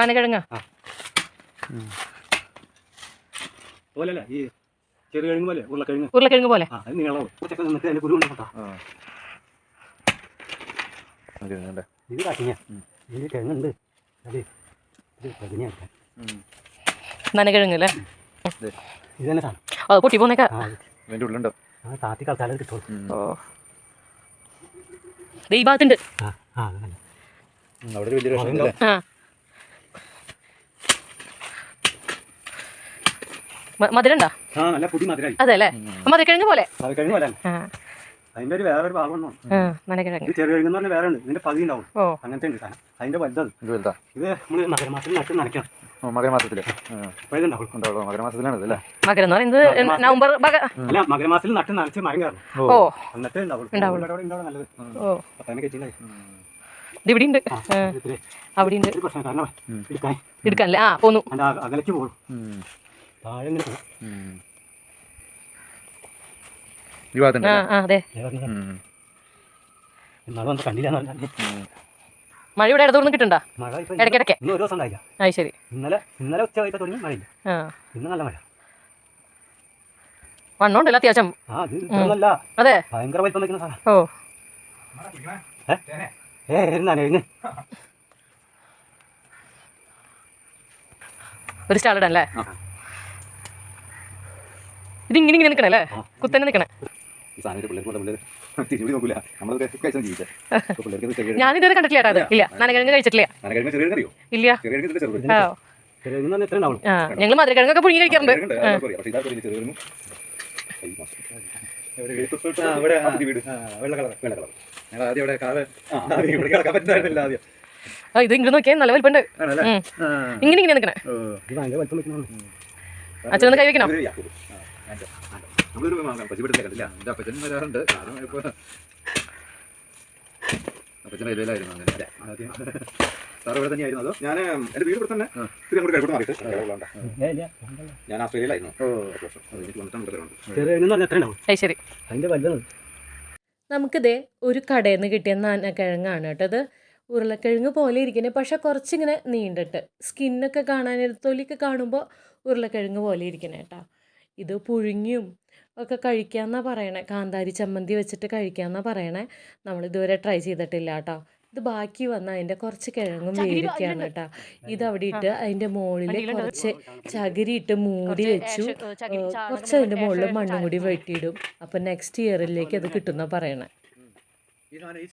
പനക്കിഴങ്ങ പോലല്ല ഈ ചെറുകിഴങ്ങ് പോലെ ഉരുളക്കിഴങ്ങ് പോലെ ഇത് കാട്ടിങ്ങ ഇത് കിഴങ്ങുണ്ട് നനകിഴങ്ങ് അല്ലേ ഇത് തന്നെ സാധനം അത് പൊട്ടി പോന്നേക്കാ താത്തി കളിച്ചാലേ കിട്ടുള്ളൂ. ഓ ഈ ഭാഗത്തുണ്ട് മധുരണ്ടോ? നല്ല പുതി മധുരായി. അതെ അല്ലേ, മധുരക്കിഴങ്ങ് പോലെ. അതിന്റെ ഒരു വേറൊരു ഭാഗം ചെറുകിഴങ്ങ് പറഞ്ഞാൽ വേറെ ഉണ്ട്. ഇതിന്റെ പകുതി ഉണ്ടാവും. അങ്ങനത്തെ ഉണ്ട് സാധനം. അതിന്റെ വലുത് ഇത് നമ്മള് മകരമാസത്തിൽ നട്ട് നനയ്ക്കണം. മകരമാസത്തില് മകരമാസത്തിലാണ് മകരം എന്ന് പറയുന്നത് നവംബർ. അല്ല, മകരമാസത്തിൽ നട്ട് നനച്ച് മരം കയറണം. എന്നിട്ടേ ഉണ്ടാവുള്ളൂ. നല്ലത്. ഇവിടെ ഉണ്ട്, അവിടെ ഉണ്ട്. എടുക്കാനല്ലേ? ആ പോന്നു. അകലേക്ക് പോകും. താഴെ അതെ. കണ്ടില്ല. മഴ ഇവിടെ ഇടത്തോടൊന്നും കിട്ടണ്ട. ഇടയ്ക്കിടയ്ക്ക് ഒരു ദിവസം ഉണ്ടായില്ല. അത് ശരി. ഇന്നലെ ഉച്ച വൈകിട്ട് തുടങ്ങി മഴയില്ല. ഇന്ന് നല്ല മഴ. വണ്ണമുണ്ടല്ലോ അത്യാവശ്യം. അതെ, ഭയങ്കര വലിപ്പം വെക്കുന്ന സാധനം. ഒരു സ്റ്റാളിടല്ലേ? ഇതിങ്ങനെ നിൽക്കണല്ലേ? കുത്തന്നെ നിൽക്കണേ. ഞാനിതുവരെ കണ്ടിട്ടില്ല. അത് ഇല്ല, നനകിഴങ്ങ് കഴിച്ചിട്ടില്ല. ഇല്ല. ഞങ്ങൾ മധുരക്കിഴങ്ങൊക്കെ പുഴുങ്ങി കഴിക്കാറുണ്ട്. ഇത് ഇങ്ങനെ നോക്കിയാൽ നല്ല വലിപ്പുണ്ട്. ഇങ്ങനെ നിൽക്കണേ. അച്ഛനൊന്ന് കൈ വെക്കണോ? സാർ ഇവിടെ തന്നെയായിരുന്നു? അതോ? ഞാൻ എൻ്റെ വീട് ഇവിടെ തന്നെ. ഞാൻ ആസ്ട്രേലിയയിലായിരുന്നു. നമുക്കിതേ ഒരു കടയിൽ നിന്ന് കിട്ടിയ നനക്കിഴങ്ങാണ് കേട്ടോ. അത് ഉരുളക്കിഴങ്ങ് പോലെ ഇരിക്കുന്നത്, പക്ഷെ കുറച്ചിങ്ങനെ നീണ്ടിട്ട് സ്കിന്നൊക്കെ കാണാൻ, തൊലിയൊക്കെ കാണുമ്പോൾ ഉരുളക്കിഴങ്ങ് പോലെ ഇരിക്കണേ കേട്ടോ. ഇത് പുഴുങ്ങിയും ഒക്കെ കഴിക്കാമെന്നാണ് പറയണേ. കാന്താരി ചമ്മന്തി വെച്ചിട്ട് കഴിക്കാമെന്നാണ് പറയണേ. നമ്മളിതുവരെ ട്രൈ ചെയ്തിട്ടില്ല കേട്ടോ. ഇത് ബാക്കി വന്ന അതിൻ്റെ കുറച്ച് കിഴങ്ങും വേവിക്കുകയാണ് കേട്ടോ. ഇതവിടെ ഇട്ട് അതിൻ്റെ മുകളിൽ കുറച്ച് ചകിരി ഇട്ട് മൂടി വെച്ചു. കുറച്ച് അതിൻ്റെ മുകളിൽ മണ്ണും കൂടി വെട്ടിയിടും. അപ്പം നെക്സ്റ്റ് ഇയറിലേക്ക് അത് കിട്ടുമെന്നാണ് പറയണേ.